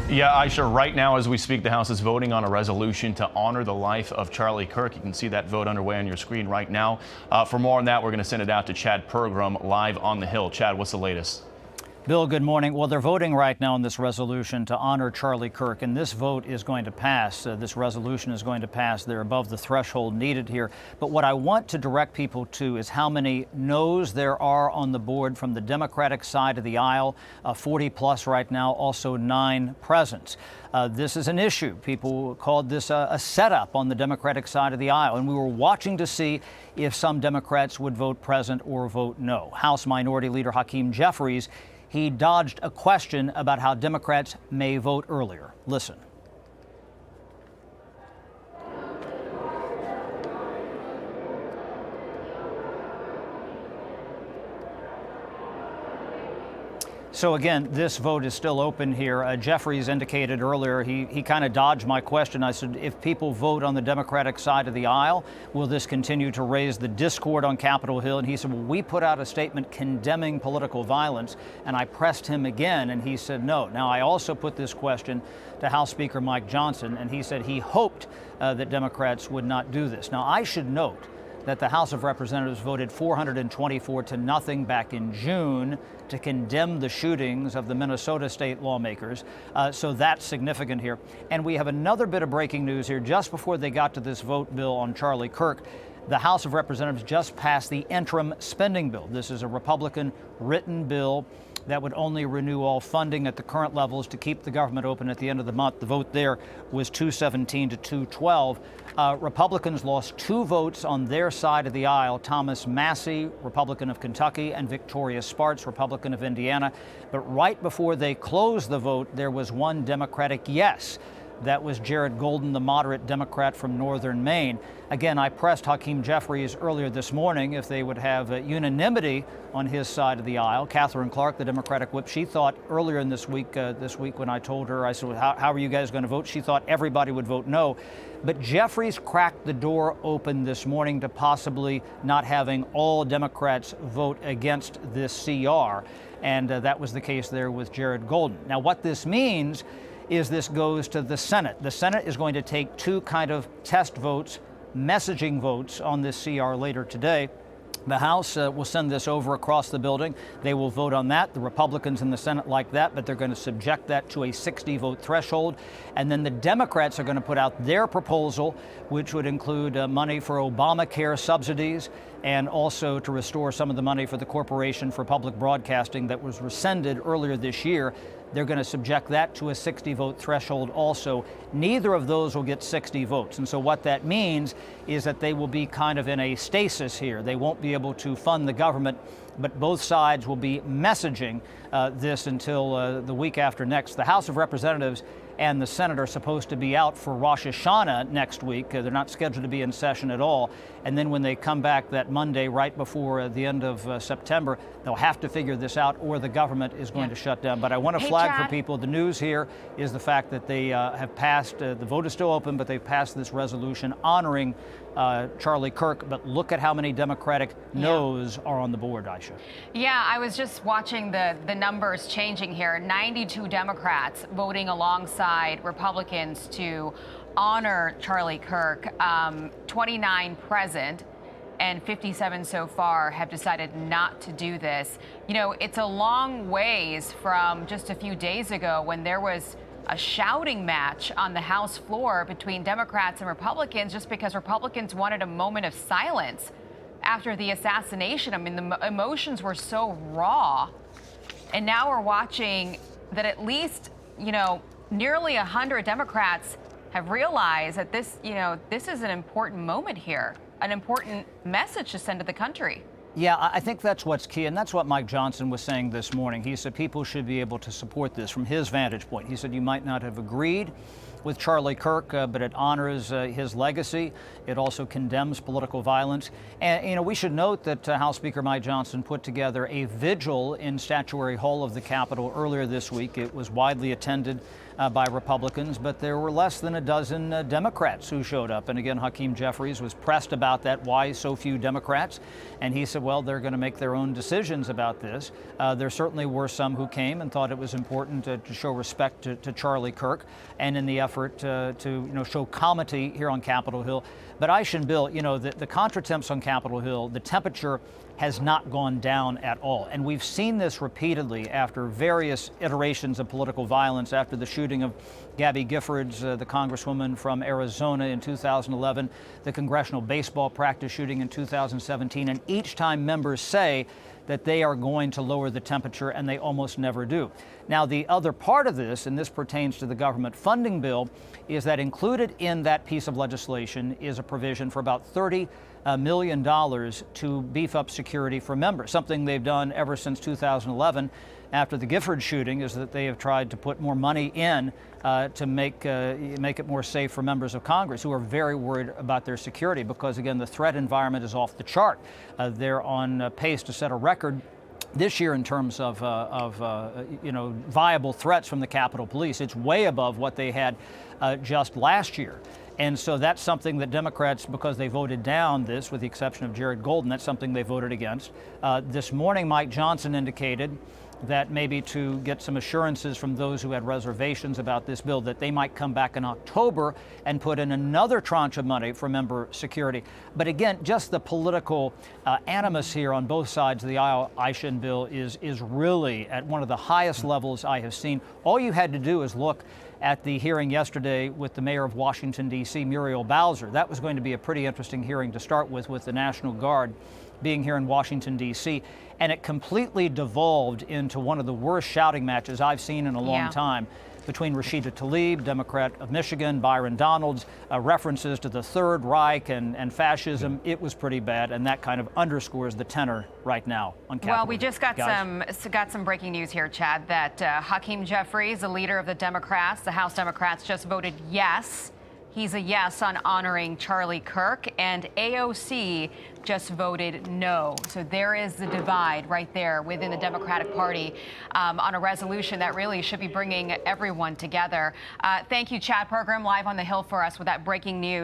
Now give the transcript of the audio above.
Yeah, Aisha, right now as we speak, the House is voting on a resolution to honor the life of Charlie Kirk. You can see that vote underway on your screen right now. For more on that, we're going to send it out to Chad Pergram live on the Hill. Chad, what's the latest? Bill, good morning. Well, they're voting right now on this resolution to honor Charlie Kirk, and this vote is going to pass. This resolution is going to pass. They're above the threshold needed here. But what I want to direct people to is how many no's there are on the board from the Democratic side of the aisle, 40 plus right now, also 9 presents. This is an issue. People called this a setup on the Democratic side of the aisle, and we were watching to see if some Democrats would vote present or vote no. House Minority Leader Hakeem Jeffries, he dodged a question about how Democrats may vote earlier. Listen. So again, this vote is still open here. Jeffries indicated earlier, he kind of dodged my question. I said, if people vote on the Democratic side of the aisle, will this continue to raise the discord on Capitol Hill? And he said, well, we put out a statement condemning political violence. And I pressed him again, and he said no. Now, I also put this question to House Speaker Mike Johnson, and he said he hoped that Democrats would not do this. Now, I should note that the House of Representatives voted 424 to nothing back in June to condemn the shootings of the Minnesota state lawmakers. So that's significant here. And we have another bit of breaking news here. Just before they got to this vote, Bill, on Charlie Kirk, the House of Representatives just passed the interim spending bill. This is a Republican written bill that would only renew all funding at the current levels to keep the government open at the end of the month. The vote there was 217 to 212. Republicans lost 2 votes on their side of the aisle. Thomas Massie, Republican of Kentucky, and Victoria Spartz, Republican of Indiana. But right before they closed the vote, there was one Democratic yes. That was Jared Golden, the moderate Democrat from northern Maine. Again, I pressed Hakeem Jeffries earlier this morning if they would have unanimity on his side of the aisle. Catherine Clark, the Democratic whip, she thought earlier in this week when I told her, I said, well, how are you guys going to vote? She thought everybody would vote no. But Jeffries cracked the door open this morning to possibly not having all Democrats vote against this CR. And that was the case there with Jared Golden. Now, what this means is this goes to the Senate. The Senate is going to take 2 kind of test votes, messaging votes on this CR later today. The House will send this over across the building. They will vote on that. The Republicans in the Senate like that, but they're going to subject that to a 60-vote threshold. And then the Democrats are going to put out their proposal, which would include money for Obamacare subsidies and also to restore some of the money for the Corporation for Public Broadcasting that was rescinded earlier this year. They're going to subject that to a 60-vote threshold also. Neither of those will get 60 votes. And so what that means is that they will be kind of in a stasis here. They won't be able to fund the government, but both sides will be messaging this until the week after next. The House of Representatives and the Senate are supposed to be out for Rosh Hashanah next week. They're not scheduled to be in session at all. And then when they come back that Monday, right before the end of September, they'll have to figure this out or the government is going to shut down. But I want to flag for people, the news here is the fact that they have passed, the vote is still open, but they've passed this resolution honoring Charlie Kirk. But look at how many Democratic no's are on the board, Aisha. Yeah, I was just watching the numbers changing here. 92 Democrats voting alongside Republicans to honor Charlie Kirk. 29 present and 57 so far have decided not to do this. You know, it's a long ways from just a few days ago when there was a shouting match on the House floor between Democrats and Republicans just because Republicans wanted a moment of silence after the assassination. I mean, the emotions were so raw. And now we're watching that at least, you know, nearly 100 Democrats have realized that this, you know, this is an important moment here, an important message to send to the country. Yeah, I think that's what's key, and that's what Mike Johnson was saying this morning. He said people should be able to support this from his vantage point. He said you might not have agreed with Charlie Kirk, but it honors his legacy. It also condemns political violence. And, we should note that House Speaker Mike Johnson put together a vigil in Statuary Hall of the Capitol earlier this week. It was widely attended by Republicans, but there were less than a dozen Democrats who showed up. And again, Hakeem Jeffries was pressed about that. Why so few Democrats? And he said, well, they're going to make their own decisions about this. There certainly were some who came and thought it was important to show respect to Charlie Kirk, and in the effort to show comity here on Capitol Hill. But Aisha and Bill, the contratemps on Capitol Hill, the temperature has not gone down at all. And we've seen this repeatedly after various iterations of political violence, after the shooting of Gabby Giffords, the congresswoman from Arizona in 2011, the congressional baseball practice shooting in 2017. And each time members say that they are going to lower the temperature, and they almost never do. Now, the other part of this, and this pertains to the government funding bill, is that included in that piece of legislation is a provision for about $30 million to beef up security for members, something they've done ever since 2011 after the Gifford shooting, is that they have tried to put more money in to make it more safe for members of Congress who are very worried about their security, because, again, the threat environment is off the chart. They're on pace to set a record this year in terms of viable threats from the Capitol Police. It's way above what they had just last year. And so that's something that Democrats, because they voted down this, with the exception of Jared Golden, that's something they voted against. This morning, Mike Johnson indicated that maybe to get some assurances from those who had reservations about this bill, that they might come back in October and put in another tranche of money for member security. But again, just the political animus here on both sides of the aisle, Aisha and Bill, is really at one of the highest levels I have seen. All you had to do is look at the hearing yesterday with the mayor of Washington, D.C., Muriel Bowser. That was going to be a pretty interesting hearing to start with the National Guard being here in Washington, D.C. And it completely devolved into one of the worst shouting matches I've seen in a long time between Rashida Tlaib, Democrat of Michigan, Byron Donalds, references to the Third Reich and fascism. It was pretty bad, and that kind of underscores the tenor right now on Capitol. Well, we just got some breaking news here, Chad, that Hakeem Jeffries, the leader of the Democrats, the House Democrats, just voted yes. He's a yes on honoring Charlie Kirk, and AOC just voted no. So there is the divide right there within the Democratic Party on a resolution that really should be bringing everyone together. Thank you, Chad Pergram, live on the Hill for us with that breaking news.